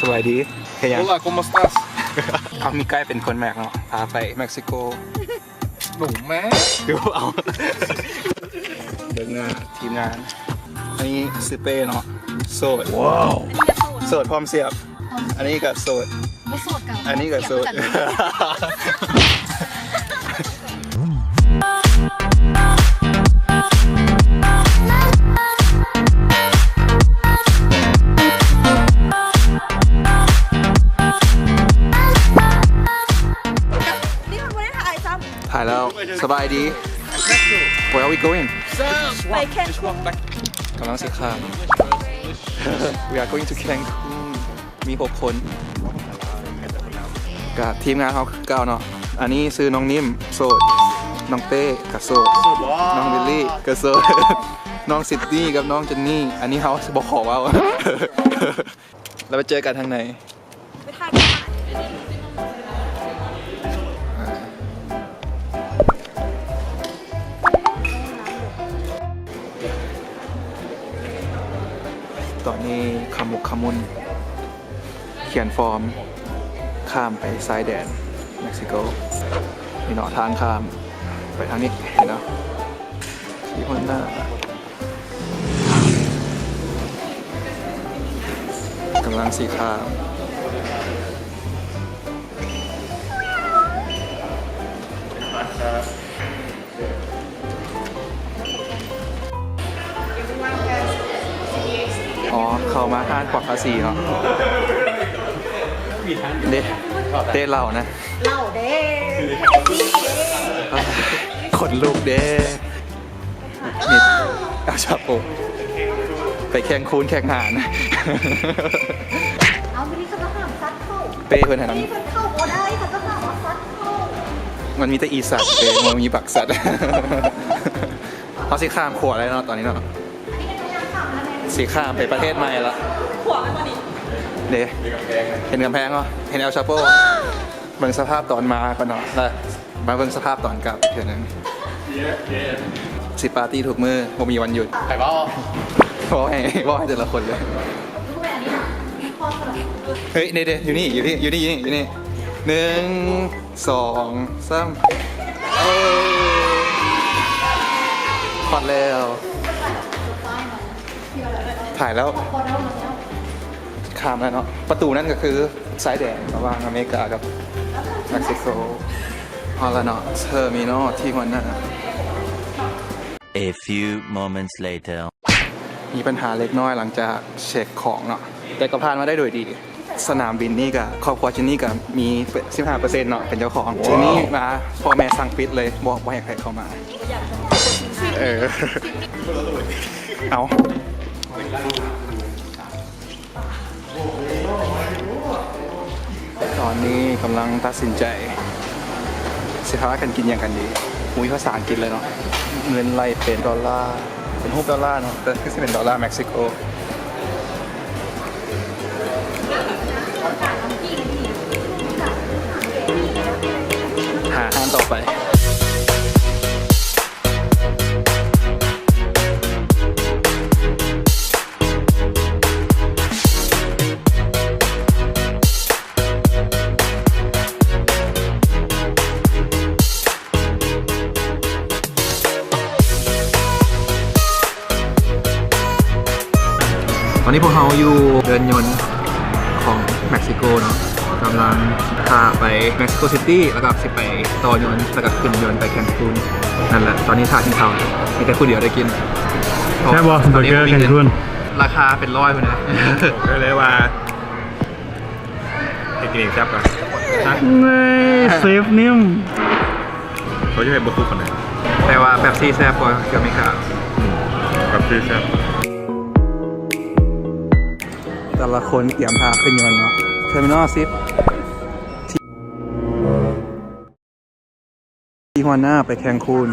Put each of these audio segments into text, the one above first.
สบายดีแค่ยัง Hola, ¿cómo estás? เขามีใกล้เป็นคนแม็กเนาะพาไปเม็กซิโก หนุ่มแม่ ดูเอาเดินหน้าทีมงานอันนี้ซิเป้เนาะโสดว้าวโสดพร้อมเสียบอันนี้ก็โสด ไม่โสดกัน อันนี้ก็โสดนี่มันไม่ได้ถ่ายซ้ ถ่ายแล้วสบายดี Where are we going ำไปแค่ กำลังสิข้าม We are going to Cancun มี6 คนกับทีมงานเขาเก้าเนาะอันนี้ซื้อน้องนิ่มโสดน้องเต้กับโสดน้องลิลลี่กับโสดน้องซิดนี่กับน้องเจนนี่ อันนี้เขาบอกขอว่า เราไปเจอกันทางไหน ไปถ่ายกันมา ตอนนี้ขมุกขมุนเขียนฟอร์มข้ามไปซ้ายแดนเม็กซิโกนี่เนาะทางข้ามไปทางนี้เห็นเนาะที่คนหน้ากำลังสีข้ามอ๋อ เข้ามาห้านกว่าภาษีเนาะเด้เหล่านะ เหล่าเด้ ขนลูกเด้นี่เอาชาโปไปแข่งคูนแข่งหาน เอาไปนี่เขาก็ห้ามซัดเข้า เป้เพื่อนแถวนั้น นี่มันเข้าโบได้เขาก็ห้ามว่าซัดเข้า มันมีแต่อีสัตว์เป้มันมีบักสัตว์ เขาสิข้ามขวดอะไรเนาะตอนนี้เนาะ อันนี้เป็นงานข่าวนะแม่ สีข้ามไปประเทศใหม่ละ ขวบมันวันนี้ เด้เห็นกำแพงเหรอเห็นเอลชาโปเบิ่งสภาพตอนมาก่อนเนาะแล้วมาเบิ่งสภาพตอนกลับเดี๋ยวนึงสิปาร์ตี้ทุกมื้อผมมีวันหยุด ไข่บ้า บอกให้แต่ละคนเลย ดูแบบนี้นะพอสลับ เฮ้ยเด้อยู่นี่1 2 3โอ้พอดแล้วถ่ายแล้ว พอได้หมดแล้ว ข้ามแล้วเนาะประตูนั่นก็คือซ้ายแดนระหว่างอเมริกากับเม็กซิโกพอแล้วเนาะเทอร์มินอลที่หัวหน้า A few moments later. มีปัญหาเล็กน้อยหลังจากเช็คของเนาะแต่ก็ผ่านมาได้โดยดี สนามบินนี่กับครอบครัวเจนนี่กับมี 15% เนาะเป็นเจ้าของเจนนี่มาพ่อแม่สั่งปิดเลยบอกว่าอยากให้เข้ามาเอาตอนนี้กำลังตัดสินใจสิคะว่ากันกินอย่างกันดีมุ้ยภาษาอังกฤษเลยเนาะเงินไรเป็นดอลลาร์เป็นรูปดอลลาร์เนาะแต่ก็จะเป็นดอลลาร์เม็กซิโกหาอาหารต่อไปตอนนี้พวกเราอยู่เดินยนต์ของเม็กซิโกเนาะกำลังพาไปเม็กซิโกซิตี้แล้วก็สิไปต่อยนต์แล้วก็ขึ้นยนต์ไปแคนคูนนั่นแหละตอนนี้ถ่ายที่เขามีแต่คนเดียวได้กิน ใช่บอสเบอร์เกอร์แคนคูน ราคาเป็นร้อยคนนะ ก็เลยว่าให้กินเองแซ่บก่อนเซฟนิ่มเขาจะให้บุคุคนไหน แต่ว่าแบบซีแซ่บกว่าเกี๊ยวเมกา แบบที่แซ่บ แต่ละคนเตรียมพาขึ้นยนต์เนาะเทอร์มินอลซิปที่ฮวาน่าไปแคนคูน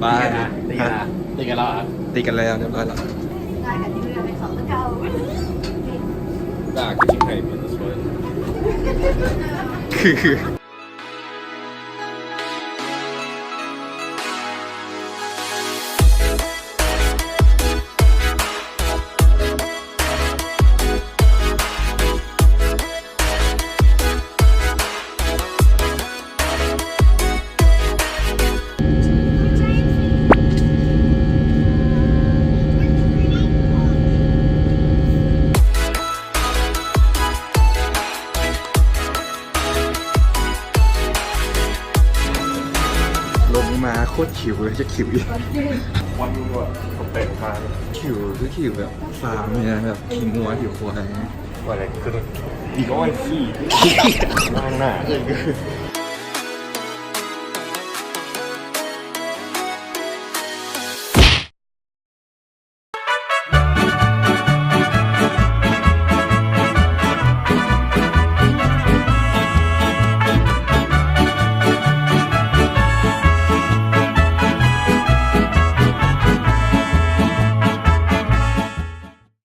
บายตีกันแล้วเรียบร้อยแล้ว ได้กันอยู่ในสองตะเกา ด่ากูชิงไข่เป็นสวย คือ มาโคตรขิวเลยจะขิวอีก วันนึงว่ะผมเตะมา ขิวคือขิวแบบฟาร์มเนี่ยแบบขิวงัวขิวควาย ว่าอะไรคือดีก็ไอ้ขี้ล่างหน้า